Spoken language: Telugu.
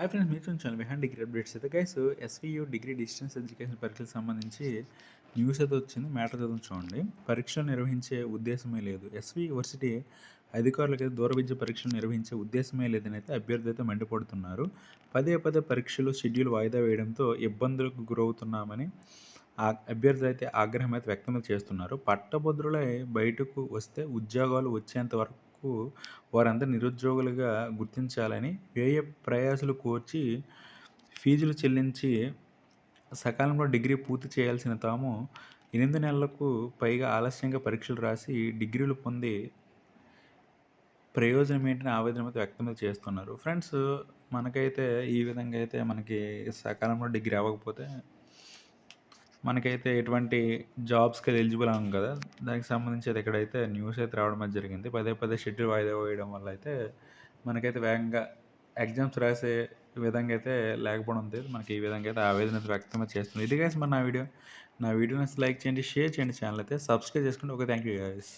హాయ్ ఫ్రెండ్స్, మీరు చూడండి బిహైండ్ డిగ్రీ అప్డేట్స్ అయితే guys. SVU degree distance education పరీక్షలకు సంబంధించి న్యూస్ అయితే వచ్చింది. మ్యాటర్ చదువు చూడండి. పరీక్షలు నిర్వహించే ఉద్దేశమే లేదు. ఎస్వి యూనివర్సిటీ అధికారులకైతే దూర విద్య పరీక్షలు నిర్వహించే ఉద్దేశమే లేదని అయితే అభ్యర్థి అయితే మండిపడుతున్నారు. పదే పదే పరీక్షలు షెడ్యూల్ వాయిదా వేయడంతో ఇబ్బందులకు గురవుతున్నామని ఆ అభ్యర్థులు అయితే ఆగ్రహం అయితే వ్యక్తం చేస్తున్నారు. పట్టభద్రులై బయటకు వస్తే ఉద్యోగాలు వచ్చేంత వరకు వారందరూ నిరుద్యోగులుగా గుర్తించాలని వ్యయ ప్రయాసలు కోర్చి ఫీజులు చెల్లించి సకాలంలో డిగ్రీ పూర్తి చేయాల్సిన తాము 8 నెలలకు పైగా ఆలస్యంగా పరీక్షలు రాసి డిగ్రీలు పొంది ప్రయోజనం ఏంటని ఆవేదన అయితే వ్యక్తం చేస్తున్నారు. ఫ్రెండ్స్, మనకైతే ఈ విధంగా అయితే మనకి సకాలంలో డిగ్రీ అవ్వకపోతే మనకైతే ఎటువంటి జాబ్స్‌కి ఎలిజిబుల్ అవ్వం కదా! దానికి సంబంధించి అయితే ఇక్కడైతే న్యూస్ అయితే రావడం అయితే జరిగింది. పదే పదే షెడ్యూల్ వాయిదా వేయడం వల్ల అయితే మనకైతే వేగంగా ఎగ్జామ్స్ రాసే విధంగా అయితే లేకపోవడంతో మనకి ఈ విధంగా అయితే ఆవేదన అయితే వ్యక్తం చేస్తుంది. ఇది గైస్ మరి నా వీడియో. నా వీడియో నచ్చితే లైక్ చేయండి, షేర్ చేయండి, ఛానల్ అయితే సబ్స్క్రైబ్ చేసుకోండి. Okay, thank you guys.